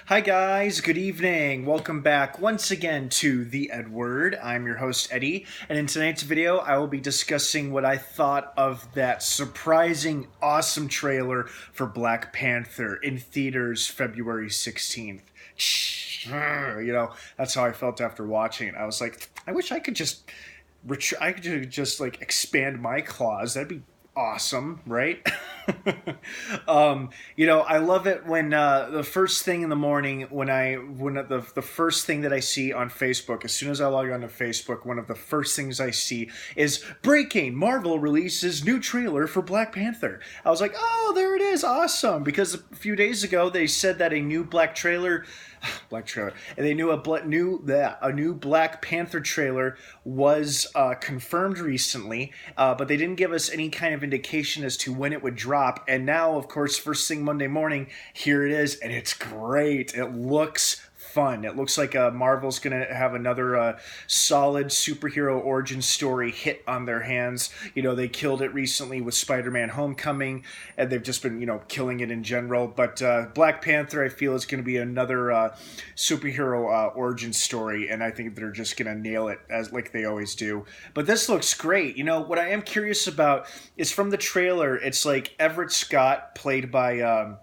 Hi guys, good evening. Welcome back once again to the EdWord. I'm your host Eddie, and in tonight's video I will be discussing what I thought of that surprising, awesome trailer for Black Panther in theaters February 16th. That's how I felt after watching it. I was like, I wish I could just expand my claws. That'd be awesome, right? I love it when the first thing in the morning the first thing that I see on Facebook, as soon as I log on to Facebook, one of the first things I see is breaking: Marvel releases new trailer for Black Panther. I was like, oh, there it is, awesome! Because a few days ago they said that a new Black trailer, and they knew a new Black Panther trailer was confirmed recently, but they didn't give us any kind of indication as to when it would drop. And now, of course, first thing Monday morning, here it is, and it's great. It looks fun. It looks like Marvel's going to have another solid superhero origin story hit on their hands. You know, they killed it recently with Spider-Man Homecoming, and they've just been, killing it in general. But Black Panther, I feel, is going to be another superhero origin story, and I think they're just going to nail it as like they always do. But this looks great. What I am curious about is from the trailer, it's like Everett Scott, played by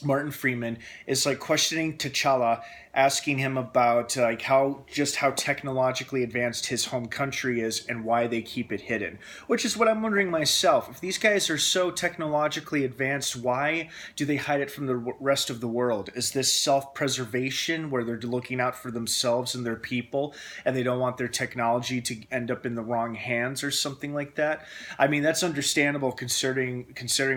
Martin Freeman, is like questioning T'Challa, asking him about how technologically advanced his home country is and why they keep it hidden. Which is what I'm wondering myself. If these guys are so technologically advanced, why do they hide it from the rest of the world? Is this self-preservation, where they're looking out for themselves and their people, and they don't want their technology to end up in the wrong hands or something like that? I mean, that's understandable considering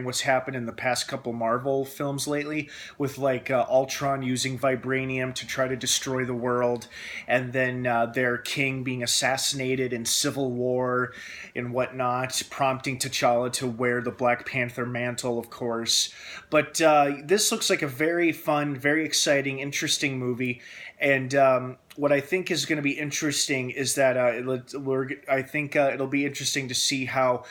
what's happened in the past couple Marvel films lately, with like Ultron using vibranium to try to destroy the world, and then their king being assassinated in civil war and whatnot, prompting T'Challa to wear the Black Panther mantle, of course. But this looks like a very fun, very exciting, interesting movie. And what I think is going to be interesting is that it'll be interesting to see how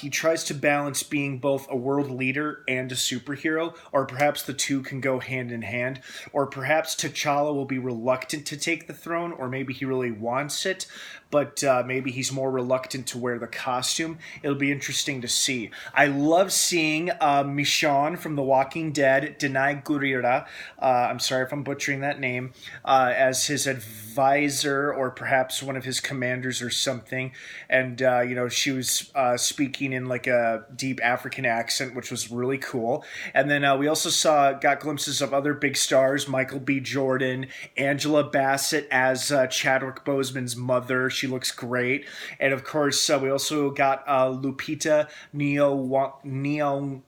he tries to balance being both a world leader and a superhero, or perhaps the two can go hand in hand, or perhaps T'Challa will be reluctant to take the throne, or maybe he really wants it, but maybe he's more reluctant to wear the costume. It'll be interesting to see. I love seeing Michonne from The Walking Dead, Denai Gurira, I'm sorry if I'm butchering that name, as his advisor, or perhaps one of his commanders or something. And she was speaking in like a deep African accent, which was really cool. And then we also got glimpses of other big stars: Michael B. Jordan, Angela Bassett as Chadwick Boseman's mother. She looks great. And of course, we also got Lupita Nyong'o,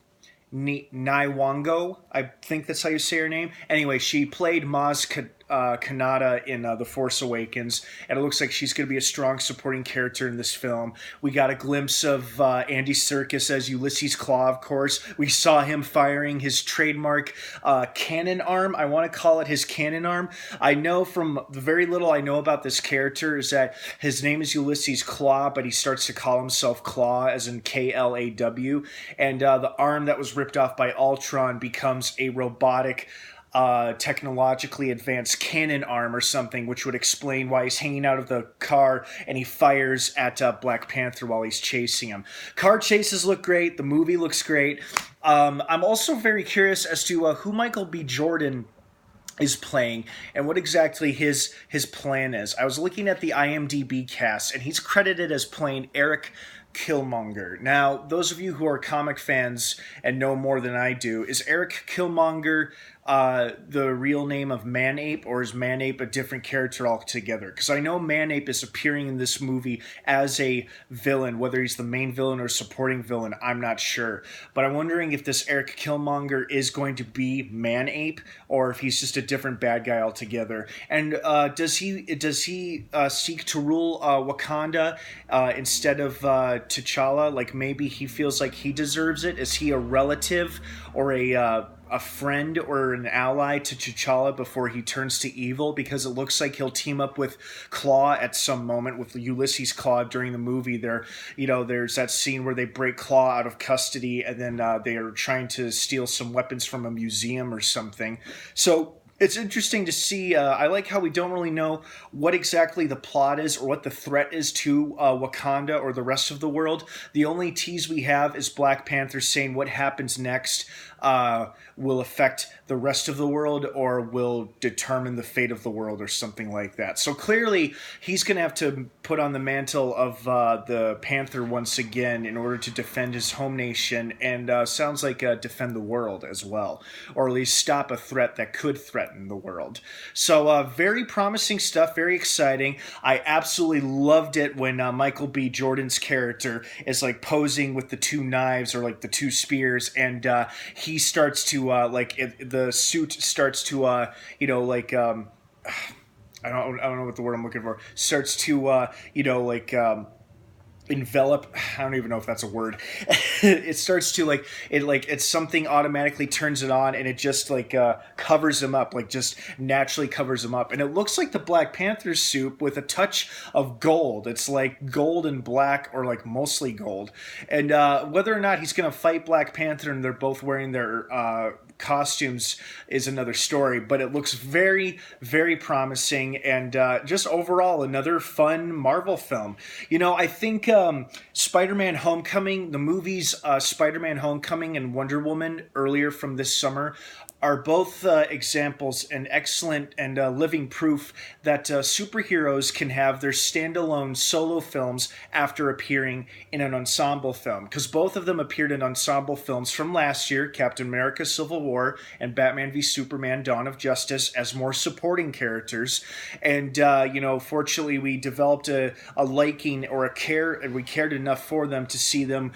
I think that's how you say her name. Anyway, she played Maz Kanata in The Force Awakens, and it looks like she's going to be a strong supporting character in this film. We got a glimpse of Andy Serkis as Ulysses Klaue, of course. We saw him firing his trademark cannon arm. I want to call it his cannon arm. I know from the very little I know about this character is that his name is Ulysses Klaue, but he starts to call himself Claw, as in Klaw, and the arm that was ripped off by Ultron becomes a robotic, technologically advanced cannon arm or something, which would explain why he's hanging out of the car and he fires at Black Panther while he's chasing him. Car chases look great. The movie looks great. I'm also very curious as to who Michael B. Jordan is playing and what exactly his plan is. I was looking at the IMDb cast, and he's credited as playing Eric Killmonger. Now, those of you who are comic fans and know more than I do, is Eric Killmonger the real name of Manape, or is Manape a different character altogether? Because I know Manape is appearing in this movie as a villain. Whether he's the main villain or supporting villain, I'm not sure. But I'm wondering if this Eric Killmonger is going to be Manape, or if he's just a different bad guy altogether. And does he seek to rule Wakanda instead of T'Challa? Like, maybe he feels like he deserves it. Is he a relative or a friend or an ally to T'Challa before he turns to evil? Because it looks like he'll team up with Claw at some moment, with Ulysses Claw during the movie. There's that scene where they break Claw out of custody, and then they are trying to steal some weapons from a museum or something. So It's interesting to see. I like how we don't really know what exactly the plot is or what the threat is to Wakanda or the rest of the world. The only tease we have is Black Panther saying what happens next will affect the rest of the world or will determine the fate of the world or something like that. So clearly, he's going to have to put on the mantle of the Panther once again in order to defend his home nation and sounds like defend the world as well, or at least stop a threat that could threaten the world. So very promising stuff, very exciting. I absolutely loved it when Michael B. Jordan's character is like posing with the two knives or like the two spears, and he starts to the suit starts to I don't know what the word I'm looking for. Starts to envelop. I don't even know if that's a word. It starts to it's something automatically turns it on, and it just covers him up, like just naturally covers him up, and it looks like the Black Panther suit with a touch of gold. It's like gold and black, or like mostly gold, and whether or not he's gonna fight Black Panther and they're both wearing their costumes is another story, but it looks very, very promising, and just overall another fun Marvel film. I think Spider-Man Homecoming, the movies Spider-Man Homecoming and Wonder Woman earlier from this summer, are both examples and excellent and living proof that superheroes can have their standalone solo films after appearing in an ensemble film. Because both of them appeared in ensemble films from last year, Captain America Civil War and Batman v Superman Dawn of Justice, as more supporting characters. And, fortunately we developed a liking or a care, and we cared enough for them to see them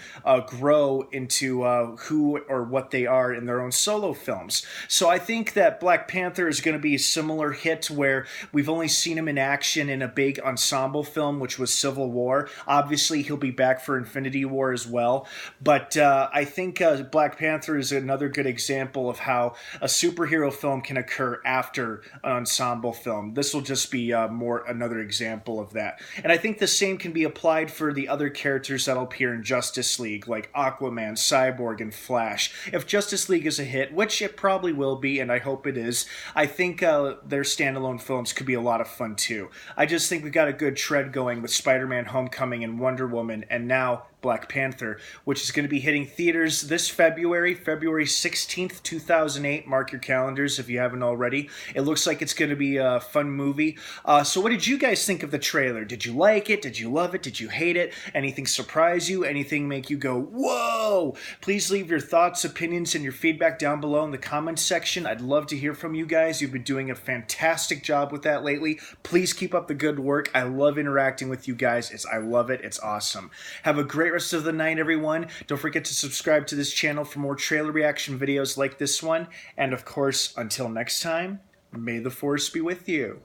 grow into who or what they are in their own solo films. So I think that Black Panther is going to be a similar hit where we've only seen him in action in a big ensemble film, which was Civil War. Obviously, he'll be back for Infinity War as well. But I think Black Panther is another good example of how a superhero film can occur after an ensemble film. This will just be another example of that. And I think the same can be applied for the other characters that'll appear in Justice League, like Aquaman, Cyborg, and Flash. If Justice League is a hit, which it probably will be, and I hope it is, I think their standalone films could be a lot of fun too. I just think we've got a good tread going with Spider-Man Homecoming and Wonder Woman, and now Black Panther, which is going to be hitting theaters this February 16th, 2008. Mark your calendars if you haven't already. It looks like it's going to be a fun movie. So what did you guys think of the trailer? Did you like it? Did you love it? Did you hate it? Anything surprise you? Anything make you go, whoa? Please leave your thoughts, opinions, and your feedback down below in the comments section. I'd love to hear from you guys. You've been doing a fantastic job with that lately. Please keep up the good work. I love interacting with you guys. I love it. It's awesome. Have a great rest of the night, everyone. Don't forget to subscribe to this channel for more trailer reaction videos like this one. And of course, until next time, may the force be with you.